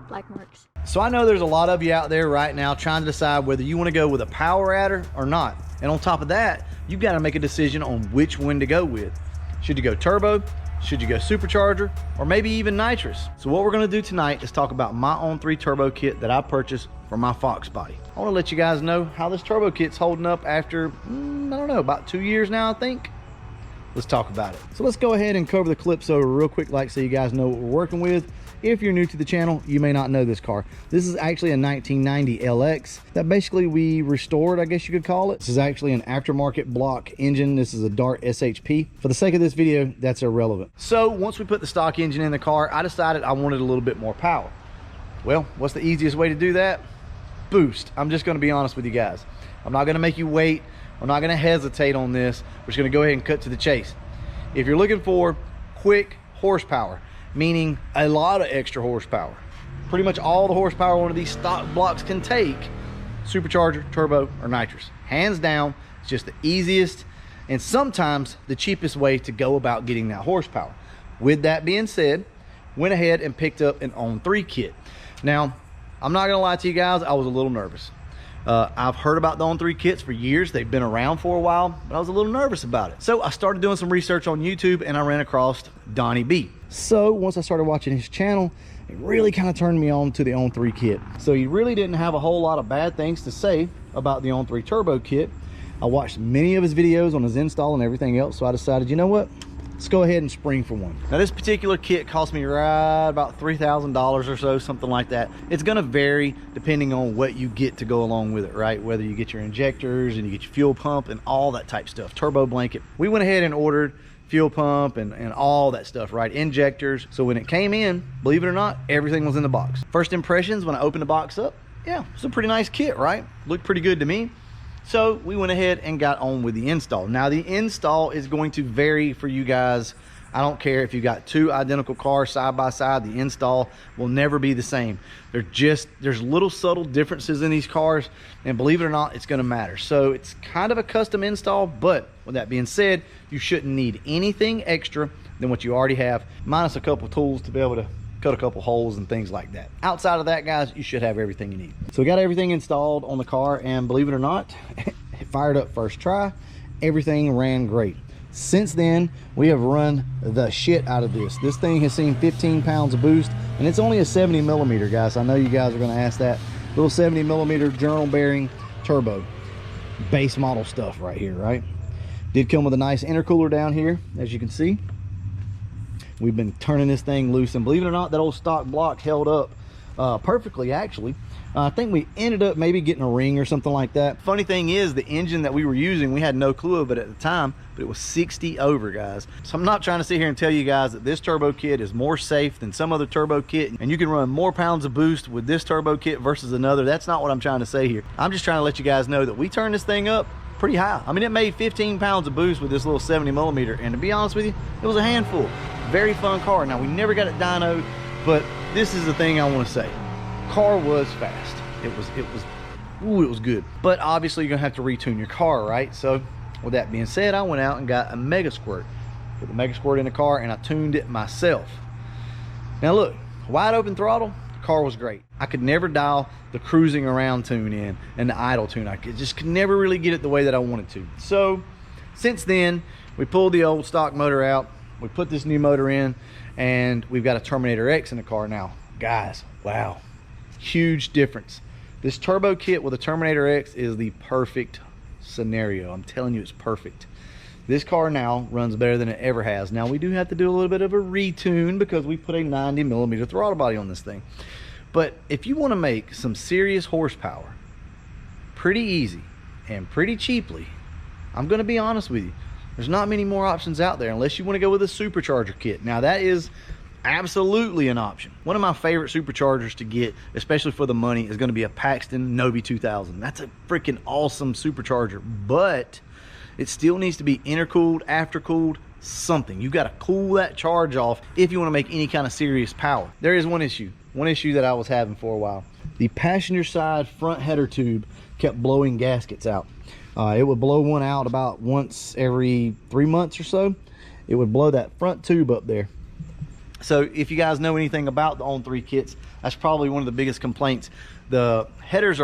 Black marks. So I know there's a lot of you out there right now trying to decide whether you want to go with a power adder or not. And on top of that, you've got to make a decision on which one to go with. Should you go turbo? Should you go supercharger? Or maybe even nitrous? So what we're going to do tonight is talk about my ON3 turbo kit that I purchased for my FOXBODY. I want to let you guys know how this turbo kit's holding up after, I don't know, about 2 years now, I think. Let's talk about it. So let's go ahead and cover the clips over real quick, like so you guys know what we're working with. If you're new to the channel, you may not know this car. This is actually a 1990 LX that basically we restored, I guess you could call it. This is actually an aftermarket block engine. This is a Dart SHP. For the sake of this video, that's irrelevant. So once we put the stock engine in the car, I decided I wanted a little bit more power. Well, what's the easiest way to do that? Boost. I'm just gonna be honest with you guys. I'm not gonna make you wait. I'm not gonna hesitate on this. We're just gonna go ahead and cut to the chase. If you're looking for quick horsepower, meaning a lot of extra horsepower, pretty much all the horsepower one of these stock blocks can take, supercharger, turbo, or nitrous. Hands down, it's just the easiest and sometimes the cheapest way to go about getting that horsepower. With that being said, went ahead and picked up an ON3 kit. Now, I'm not gonna lie to you guys, I was a little nervous. I've heard about the ON3 kits for years. They've been around for a while, but I was a little nervous about it. So I started doing some research on YouTube and I ran across Donnie B. So once I started watching his channel, it really kind of turned me on to the ON3 kit. So he really didn't have a whole lot of bad things to say about the ON3 turbo kit. I watched many of his videos on his install and everything else. So I decided, you know what? Let's go ahead and spring for one. Now this particular kit cost me right about $3,000 or so, something like that. It's gonna vary depending on what you get to go along with it, right? Whether you get your injectors and you get your fuel pump and all that type stuff, turbo blanket. We went ahead and ordered fuel pump and all that stuff, right? Injectors. So when it came in, believe it or not, everything was in the box. First impressions when I opened the box up, yeah, it's a pretty nice kit, right? Looked pretty good to me. So we went ahead and got on with the install. Now the install is going to vary for you guys. I don't care if you got two identical cars side by side, the install will never be the same. There's little subtle differences in these cars, and believe it or not, it's gonna matter. So it's kind of a custom install, but with that being said, you shouldn't need anything extra than what you already have, minus a couple tools to be able to cut a couple holes and things like that. Outside of that, guys, you should have everything you need. So we got everything installed on the car, and believe it or not, it fired up first try. Everything ran great. Since then, we have run the shit out of this. This thing has seen 15 pounds of boost, and it's only a 70 millimeter, guys. I know you guys are gonna ask that. Little 70 millimeter journal bearing turbo. Base model stuff right here, right? Did come with a nice intercooler down here, as you can see. We've been turning this thing loose, and believe it or not, that old stock block held up perfectly, actually. I think we ended up maybe getting a ring or something like that. Funny thing is, the engine that we were using, we had no clue of it at the time, but it was 60 over, guys. So I'm not trying to sit here and tell you guys that this turbo kit is more safe than some other turbo kit, and you can run more pounds of boost with this turbo kit versus another. That's not what I'm trying to say here. I'm just trying to let you guys know that we turned this thing up pretty high. I mean, it made 15 pounds of boost with this little 70 millimeter, and to be honest with you, it was a handful. Very fun car. Now, we never got it dynoed, but this is the thing I want to say. Car was fast. It was good. But obviously, you're gonna have to retune your car, right? So with that being said, I went out and got a Mega Squirt. Put the Mega Squirt in the car, and I tuned it myself. Now look, wide open throttle, the car was great. I could never dial the cruising around tune in and the idle tune. I just could never really get it the way that I wanted to. So since then, we pulled the old stock motor out. We put this new motor in, and we've got a Terminator X in the car now. Guys, wow, huge difference. This turbo kit with a Terminator X is the perfect scenario. I'm telling you, it's perfect. This car now runs better than it ever has. Now, we do have to do a little bit of a retune because we put a 90 millimeter throttle body on this thing. But if you want to make some serious horsepower pretty easy and pretty cheaply, I'm going to be honest with you, there's not many more options out there unless you want to go with a supercharger kit. Now, that is absolutely an option. One of my favorite superchargers to get, especially for the money, is going to be a Paxton Novi 2000. That's a freaking awesome supercharger, but it still needs to be intercooled, aftercooled, something. You got to cool that charge off if you want to make any kind of serious power. There is one issue that I was having for a while. The passenger side front header tube kept blowing gaskets out. It would blow one out about once every 3 months or so. It would blow that front tube up there. So if you guys know anything about the ON3 kits, that's probably one of the biggest complaints. The headers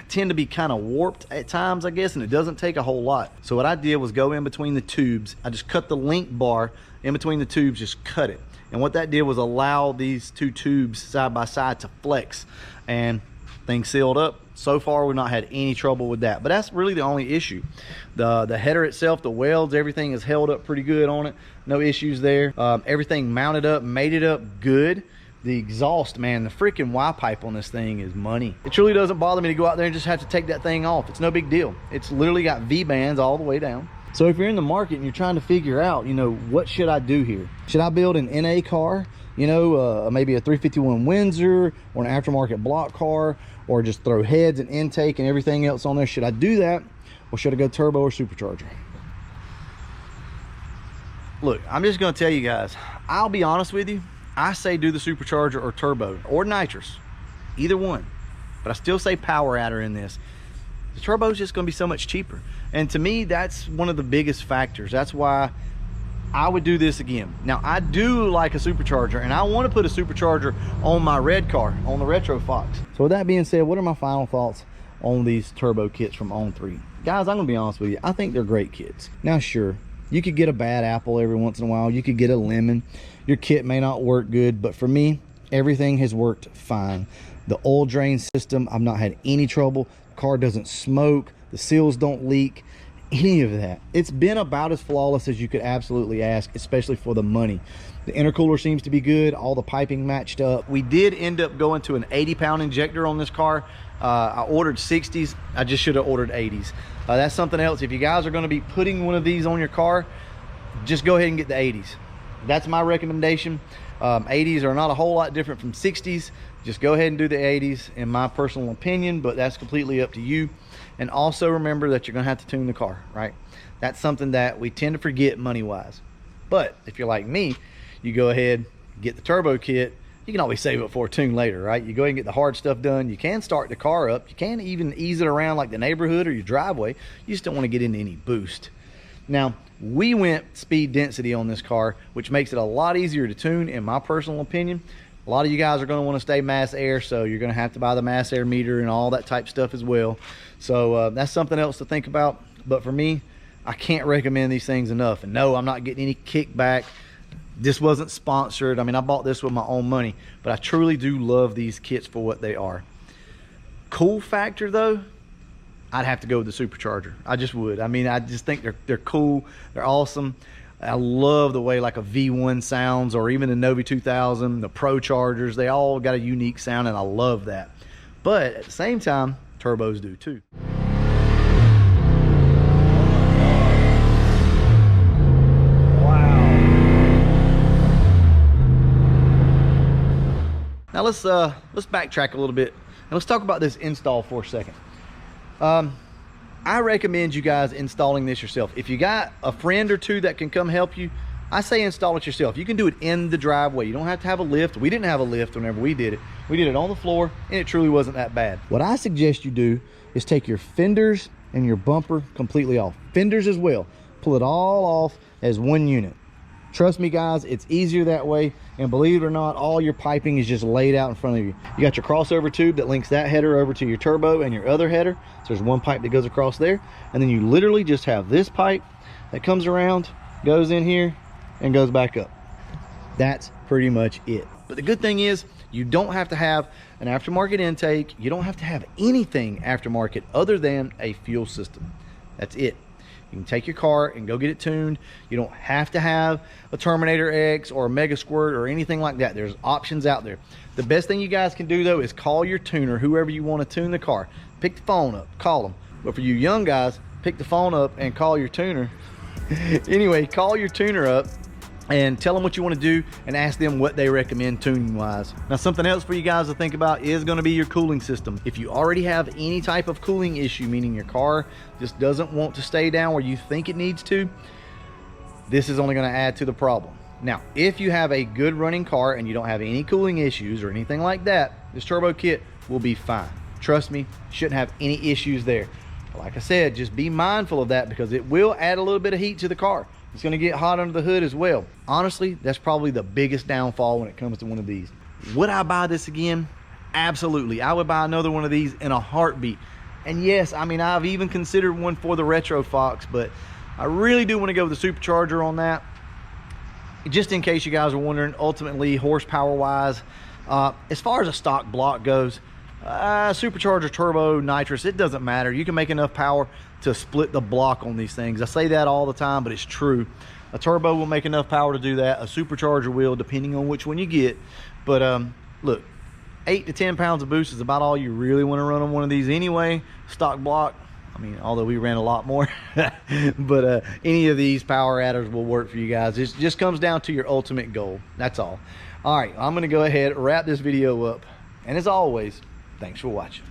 tend to be kind of warped at times, I guess, and it doesn't take a whole lot. So what I did was go in between the tubes. I just cut the link bar in between the tubes, just cut it. And what that did was allow these two tubes side by side to flex, and things sealed up. So far, we've not had any trouble with that, but that's really the only issue. The header itself, the welds, everything is held up pretty good on it. No issues there. Everything mounted up, made it up good. The exhaust, man, the freaking Y pipe on this thing is money. It truly doesn't bother me to go out there and just have to take that thing off. It's no big deal. It's literally got V-bands all the way down. So if you're in the market and you're trying to figure out, you know, what should I do here? Should I build an NA car? You know, maybe a 351 Windsor or an aftermarket block car, or just throw heads and intake and everything else on there? Should I do that, or should I go turbo or supercharger? Look, I'm just gonna tell you guys, I'll be honest with you, I say do the supercharger or turbo or nitrous, either one, but I still say power adder in this. The turbo is just gonna be so much cheaper, and to me that's one of the biggest factors. That's why I would do this again. Now, I do like a supercharger, and I want to put a supercharger on my red car, on the Retro Fox. So with that being said, what are my final thoughts on these turbo kits from ON3? Guys, I'm gonna be honest with you, I think they're great kits. Now sure, you could get a bad apple every once in a while, you could get a lemon, your kit may not work good, but for me, everything has worked fine. The oil drain system, I've not had any trouble. The car doesn't smoke, the seals don't leak, any of that. It's been about as flawless as you could absolutely ask, especially for the money. The intercooler seems to be good, all the piping matched up. We did end up going to an 80-pound injector on this car. I ordered 60s, I just should have ordered 80s. That's something else. If you guys are going to be putting one of these on your car, just go ahead and get the 80s. That's my recommendation. 80s are not a whole lot different from 60s. Just go ahead and do the 80s in my personal opinion, but that's completely up to you. And also remember that you're gonna have to tune the car, right? That's something that we tend to forget money-wise. But if you're like me, you go ahead, get the turbo kit. You can always save it for a tune later, right? You go ahead and get the hard stuff done. You can start the car up. You can even ease it around like the neighborhood or your driveway. You just don't want to get into any boost. Now, we went speed density on this car, which makes it a lot easier to tune, in my personal opinion. A lot of you guys are going to want to stay mass air, so you're going to have to buy the mass air meter and all that type stuff as well. So that's something else to think about. But for me, I can't recommend these things enough. And no, I'm not getting any kickback. This wasn't sponsored. I mean, I bought this with my own money, but I truly do love these kits for what they are. Cool factor though, I'd have to go with the supercharger. I just would. I mean, I just think they're cool. They're awesome. I love the way like a V1 sounds, or even the Novi 2000, the Pro Chargers. They all got a unique sound, and I love that. But at the same time, turbos do too. Wow. Now let's backtrack a little bit and let's talk about this install for a second. I recommend you guys installing this yourself. If you got a friend or two that can come help you, I say install it yourself. You can do it in the driveway. You don't have to have a lift. We didn't have a lift whenever we did it. We did it on the floor, and it truly wasn't that bad. What I suggest you do is take your fenders and your bumper completely off. Fenders as well. Pull it all off as one unit. Trust me guys, it's easier that way, and believe it or not, all your piping is just laid out in front of you. You got your crossover tube that links that header over to your turbo and your other header. So there's one pipe that goes across there, and then you literally just have this pipe that comes around, goes in here, and goes back up. That's pretty much it. But the good thing is, you don't have to have an aftermarket intake. You don't have to have anything aftermarket other than a fuel system. That's it. You can take your car and go get it tuned. You don't have to have a Terminator X or a Mega Squirt or anything like that. There's options out there. The best thing you guys can do though is call your tuner, whoever you want to tune the car. Pick the phone up, call them. But for you young guys, pick the phone up and call your tuner. Anyway, call your tuner up and tell them what you want to do and ask them what they recommend tuning wise. Now, something else for you guys to think about is going to be your cooling system. If you already have any type of cooling issue, meaning your car just doesn't want to stay down where you think it needs to, this is only going to add to the problem. Now, if you have a good running car and you don't have any cooling issues or anything like that, this turbo kit will be fine. Trust me, shouldn't have any issues there. Like I said, just be mindful of that because it will add a little bit of heat to the car. It's gonna get hot under the hood as well. Honestly, that's probably the biggest downfall when it comes to one of these. Would I buy this again? Absolutely. I would buy another one of these in a heartbeat. And yes, I mean, I've even considered one for the Retro Fox, but I really do want to go with the supercharger on that. Just in case you guys are wondering, ultimately, horsepower wise, as far as a stock block goes, supercharger, turbo, nitrous, it doesn't matter. You can make enough power to split the block on these things. I say that all the time, but it's true. A turbo will make enough power to do that. A supercharger will, depending on which one you get. But look, 8 to 10 pounds of boost is about all you really want to run on one of these anyway. Stock block, I mean, although we ran a lot more, but any of these power adders will work for you guys. It just comes down to your ultimate goal. That's all. All right, I'm going to go ahead and wrap this video up. And as always, thanks for watching.